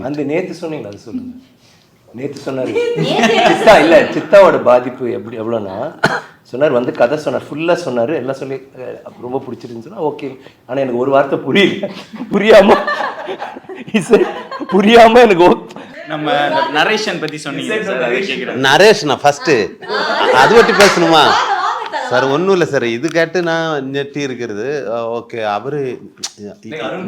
அந்த நேற்று சொன்னீங்களா அது சொல்லுங்க. நேற்று சொன்னார் சித்தா இல்லை சித்தாவோட பாதிப்பு எப்படி எவ்வளோன்னா சொன்னார் வந்து கதை சொன்னார் ஃபுல்லாக சொன்னார் எல்லாம் சொல்லி ரொம்ப பிடிச்சிருந்துன்னு சொன்னால் ஓகே. ஆனால் எனக்கு ஒரு வார்த்தை புரியாமல் எனக்கு நம்ம நரேஷன் பற்றி சொன்னீங்க. நரேஷ்னா ஃபஸ்ட்டு அது பற்றி பேசணுமா சார்? ஒன்றும் இல்லை சார், இது கேட்டு நான் நெட்டி இருக்கிறது. ஓகே, அவர்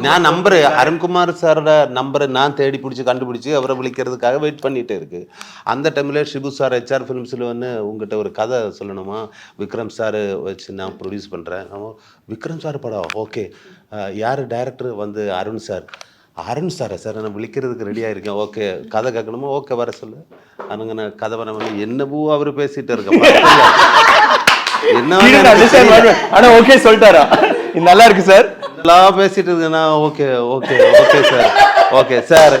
நான் நம்பரு அருண்குமார் சாரோட நம்பரை நான் தேடி பிடிச்சி கண்டுபிடிச்சி அவரை விളിக்கிறதுக்காக வெயிட் பண்ணிகிட்டே இருக்கு. அந்த டைமில் ஷிபு சார் HR ஃபிலிம்ஸில் வந்து உங்கள்கிட்ட ஒரு கதை சொல்லணுமா, விக்ரம் சார் வச்சு நான் ப்ரொடியூஸ் பண்ணுறேன். விக்ரம் சார் படம் ஓகே, யார் டைரக்டர் வந்து அருண் சார். அருண் சாரா சார், நான் விളിக்கிறதுக்கு ரெடியாக இருக்கேன். ஓகே, கதை கேட்கணுமா, ஓகே வர சொல்லு. அனுங்க நான் கதை பண்ண என்னவோ அவர் பேசிகிட்டு இருக்கேன். ஆனா ஓகே சொல்லிட்டாரா, இது நல்லா இருக்கு சார், நல்லா பேசிட்டு இருக்குன்னா okay okay okay sir, okay sir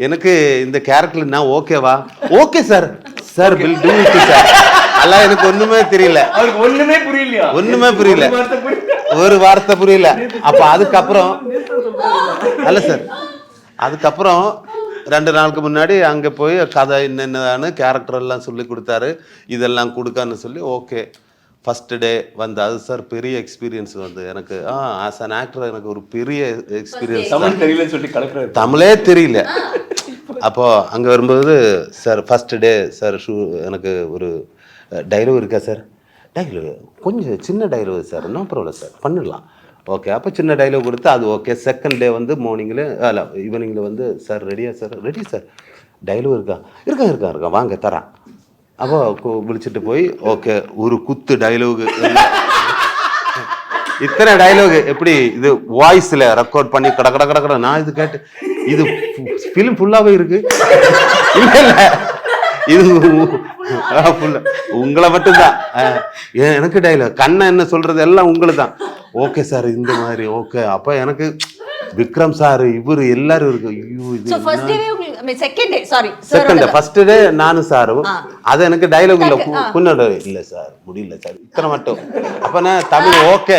எனக்கு இந்த கேரக்டர் நான் ஓகேவா, okay sir sir will do it sir. அதெல்லாம் எனக்கு ஒண்ணுமே தெரியல, ஒண்ணுமே புரியலையா, ஒண்ணுமே புரியல, ஒரு வார்த்தை புரியல. அப்ப அதுக்கப்புறம் அல்ல சார், அதுக்கப்புறம் 2 நாளுக்கு முன்னாடி அங்கே போய் கதை என்னென்னு கேரக்டர் எல்லாம் சொல்லி கொடுத்தாரு, இதெல்லாம் கொடுக்கான்னு சொல்லி ஓகே. ஃபஸ்ட்டு டே வந்து அது சார் பெரிய எக்ஸ்பீரியன்ஸ் வந்து எனக்கு. ஆஸ் அன் ஆக்டர் எனக்கு ஒரு பெரிய எக்ஸ்பீரியன்ஸ். தமிழ் தெரியலன்னு சொல்லி கலக்கிறார், தமிழே தெரியல. அப்போது அங்கே வரும்போது சார் ஃபஸ்ட்டு டே சார் எனக்கு ஒரு டைலாக் இருக்கா சார், டைலாக் கொஞ்சம் சின்ன dialogue sir, no problem sir பண்ணிடலாம். ஓகே, அப்போ சின்ன டைலாக் கொடுத்து அது ஓகே. செகண்ட் டே வந்து மார்னிங்கில் ஈவினிங்கில் வந்து சார் ரெடியா சார், ரெடி சார், டைலாக் இருக்கா வாங்க தரேன். அப்போ விழிச்சிட்டு போய் ஓகே ஒரு குத்து டைலாகு, இத்தனை டைலாகு எப்படி இது வாய்ஸில் ரெக்கார்ட் பண்ணி கடை நான் இது கேட்டு இது ஃபிலிம் ஃபுல்லாகவே இருக்கு. இல்லை இது ஃபுல்லா உங்களை மட்டும்தான், எனக்கு டைலாக் கண்ணை என்ன சொல்றது எல்லாம் உங்களுக்கு தான். ஓகே சார் இந்த மாதிரி ஓகே. அப்போ எனக்கு விக்ரம் சார் இவர் எல்லாரும் இருக்கு. செகண்ட் டே ஃபர்ஸ்ட் டே நானும் சாரும் அது எனக்கு டைலாக் இல்லை, இல்லை சார் முடியல சார் இத்தனை மட்டும். அப்போ நான் தமிழ் ஓகே